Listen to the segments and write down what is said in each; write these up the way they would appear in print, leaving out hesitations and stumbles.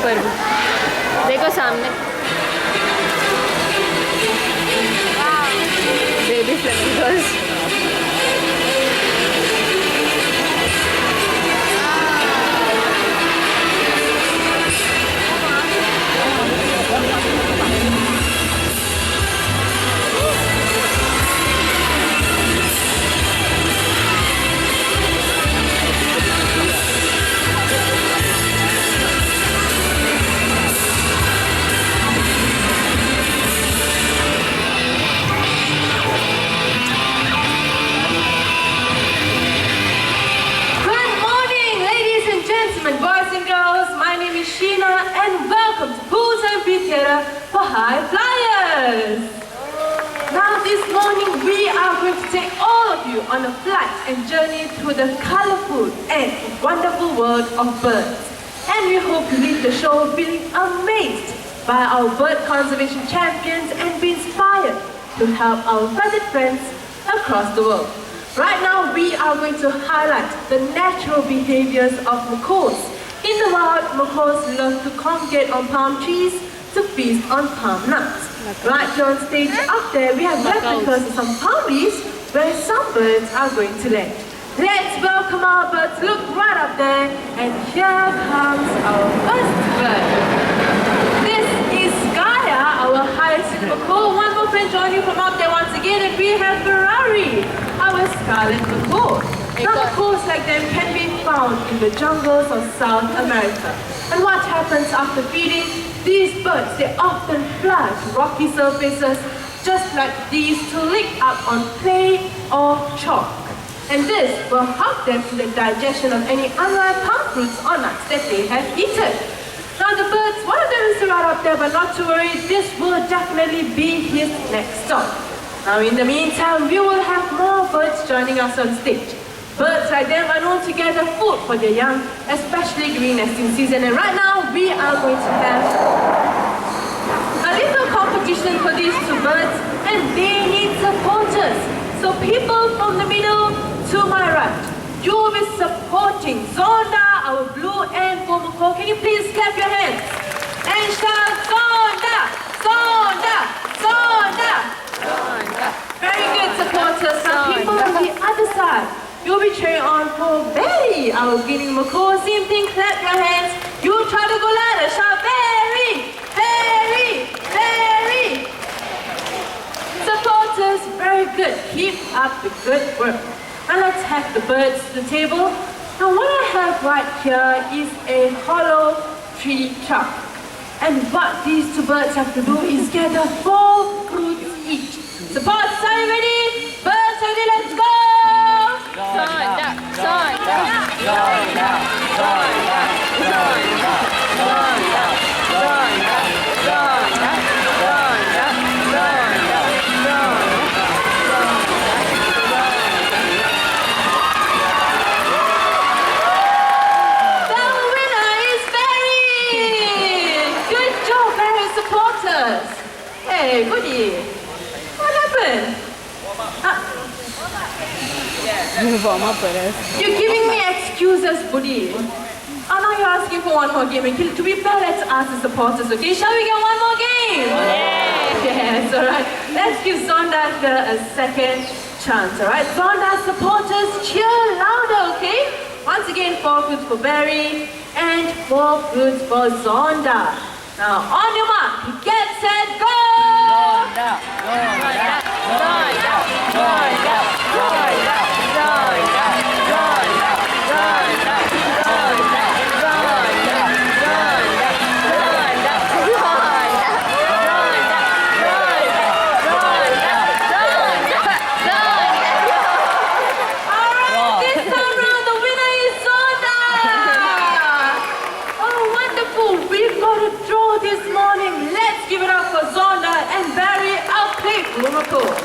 ऊपर भी देखो सामने baby flamingos. For high flyers. Now this morning we are going to take all of you on a flight and journey through the colorful and wonderful world of birds. And we hope you leave the show feeling amazed by our bird conservation champions and be inspired to help our feathered friends across the world. Right now we are going to highlight the natural behaviors of macaws. In the wild, macaws love to congregate on palm trees to feast on palm nuts. Right here on stage up there, we have replicas of some palm leaves where some birds are going to land. Let's welcome our birds. Look right up there, and here comes our first bird. This is Gaia, our hyacinth macaw. One more friend joining from up there once again, and we have Ferrari, our scarlet macaw. Now macaws like them can be found in the jungles of South America. And what happens after feeding? These birds, they often fly to rocky surfaces just like these to lick up on clay or chalk. And this will help them in the digestion of any unripe palm fruits or nuts that they have eaten. Now the birds, one of them is right up there, but not to worry, this will definitely be his next stop. Now in the meantime, we will have more birds joining us on stage. Birds like them are known to gather food for their young, especially during nesting season. And right now, we are going to have a little competition for these two birds, and they need supporters. So people from the middle to my right, you will be supporting Zonda, our blue and gold macaw. Can you please clap your hands and shout Zonda, Zonda, Zonda, Zonda. Very good supporters. Now people on the other side, you'll be cheering on for Very, our guinea macaw. Same thing, clap your hands. You try to go louder, shout Very, Very, Very. Supporters, very good. Keep up the good work. Now let's have the birds to the table. Now what I have right here is a hollow tree trunk. And what these two birds have to do is gather 4 fruits each. Supporters, are you ready? Birds ready, let's go! Zonda, Zonda, Zonda, Zonda, Zonda, Zonda, Zonda, Zonda, Zonda, Zonda, The winner is Very! Good job, Very supporters! Hey, goodie! What happened? You're giving me excuses, buddy. Oh, now you're asking for one more game. And to be fair, let's ask the supporters, okay? Shall we get one more game? Yes, alright. Let's give Zonda here a second chance, alright? Zonda supporters, cheer louder, okay? Once again, 4 fruits for Very and 4 fruits for Zonda. Now, on your mark, get set, go! Zonda, Zonda, Zonda, Zonda, Zonda, Zonda, Zonda, Zonda, Zonda, Zonda, Zonda, Zonda, Alright, this time round the winner is Zonda! Oh, wonderful! We've got a draw this morning. Let's give it up for Zonda and Very, our playful macaws.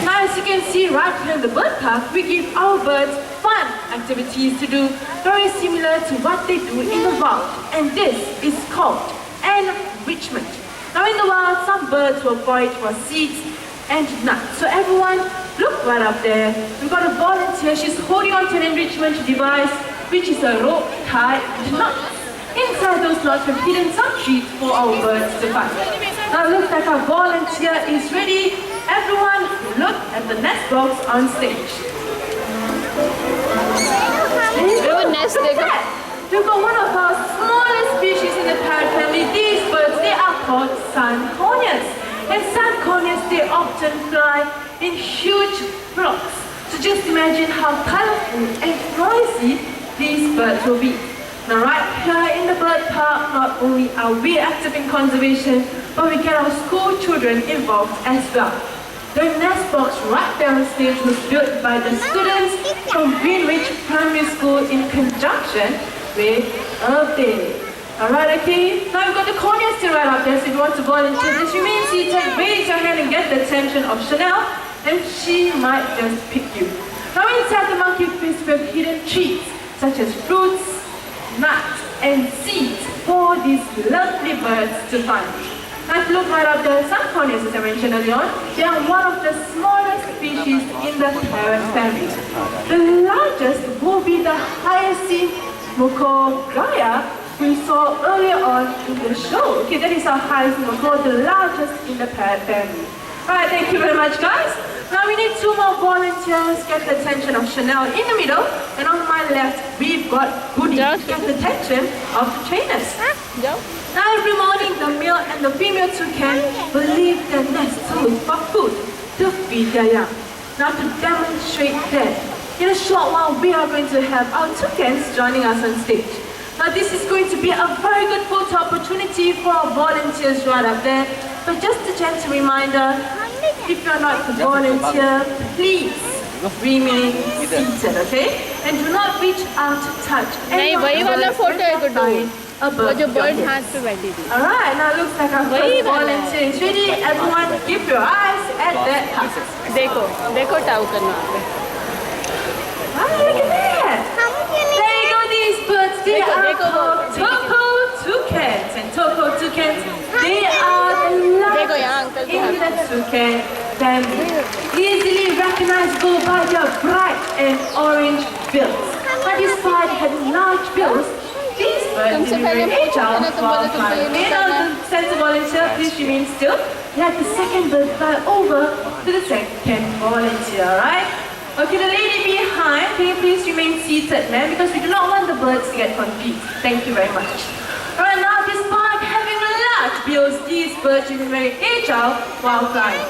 Now as you can see right here in the bird park, we give our birds fun activities to do, very similar to what they do in the wild. And this is called enrichment. Now in the wild, some birds will forage for seeds and nuts. So everyone, look right up there. We've got a volunteer. She's holding on to an enrichment device. which is a rope tied with knots. Inside those knots we've hidden some treats for our birds to find. Now it looks like our volunteer is ready. Everyone look at the nest box on stage. nest Look at देखो. that. We've got one of our smallest species in the parrot family. These birds, they are called sun corneas. And sun corneas, they often fly in huge flocks. So just imagine how colorful and noisy these birds will be. Now right here in the bird park, not only are we active in conservation, but we get our school children involved as well. The nest box right there on stage was built by the students from Greenwich Primary School in conjunction with Earth. Alright, okay? Now we've got the corneas still right up there, so if you want to volunteer, just remain seated, raise your hand and get the attention of Chanel, and she might just pick you. Now inside the monkey fist, we've hidden treats, such as fruits, nuts, and seeds for these lovely birds to find. Now if you look right up there, some corneas, as I mentioned earlier on, they are one of the smallest species in the parrot family. The largest will be the hyacinth mucogaya we saw earlier on in the show. Okay, that is our hyacinth mucogaya, the largest in the parrot family. Alright, thank you very much, guys. Now we need 2 more volunteers. Get the attention of Chanel in the middle, and on my left we've got Goody. Get the attention of the trainers. Now every morning the male and the female toucan will leave their nest for food to feed their young. Now to demonstrate that, in a short while we are going to have our toucans joining us on stage. Now this is going to be a very good photo opportunity for our volunteers right up there. But just a gentle reminder, if you're not a volunteer, please remain seated, okay? And do not reach out to touch नहीं वही वाला photo है गुड्डू. वो जो bird हाथ पे बैठी थी. Alright, now it looks like our first volunteer is ready. Everyone, keep your eyes at that hut. देखो देखो टाउ करना. Wow, look at that! There you go, these birds, they are called Toko toucans. And Toko toucans, they are the largest in the toucan family. Easily recognizable by their bright and orange bills. Now despite having large bills, these birds are very agile while flying. Center volunteer, please remain still. Let the second bird fly over to the second volunteer, alright? Okay, the lady behind, can you please remain seated, ma'am, because we do not want the birds to get confused. Thank you very much. Alright, now despite having large bills, these birds are very agile while flying.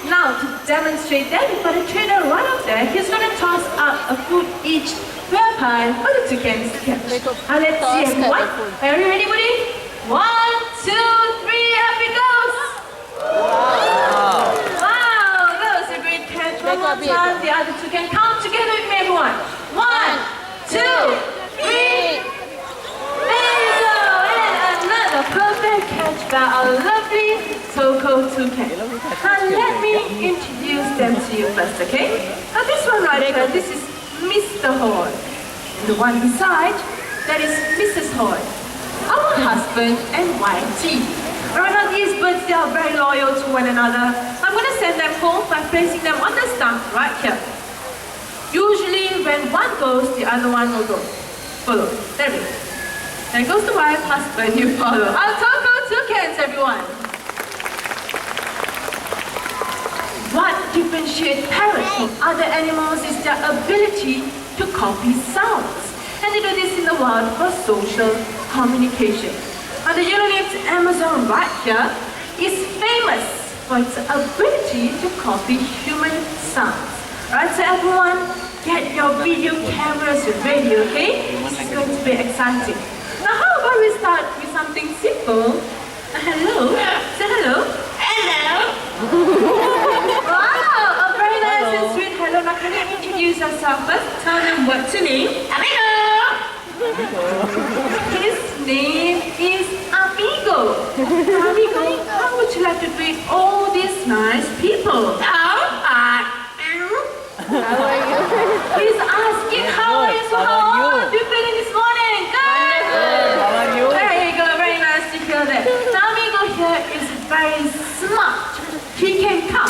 Now, to demonstrate that, we've got a trainer right up there. He's going to toss out a food each square pie for the toucans to catch. Now let's see everyone. Are you ready, buddy? 1, 2, 3, up it goes! Wow! Wow, that was a great catch. One more time, the other two can count together with me, everyone. 1, 2, 3. There you go! And another perfect catch by our lovely Toko toucan. Now let me introduce them to you first, okay? Now this one right here, this is Mr. Horn. And the one beside, that is Mrs. Horn, our husband and wife team. Right now these birds, they are very loyal to one another. I'm going to send them home by placing them on the stump right here. Usually when one goes, the other one will go. Follow. There we go. There goes the wife, husband, you follow. Our Toko toucans, everyone. What differentiates parrots from other animals is their ability to copy sounds. And they do this in the wild for social communication. Now the yellow-lipped Amazon right here is famous for its ability to copy human sounds. Alright, so everyone, get your video cameras ready, okay? This is going to be exciting. Now how about we start with something simple? Hello? Say hello. Hello. Wow, a very nice and sweet hello. Now can you introduce yourself first? Tell them what's your name. Amigo. His name is Amigo. Amigo, how would you like to greet all these nice people? How are you? He's asking how are you? So how are you feeling this morning? Good. How are you? There you go. Very nice to hear that. Now Amigo here is very smart. He can count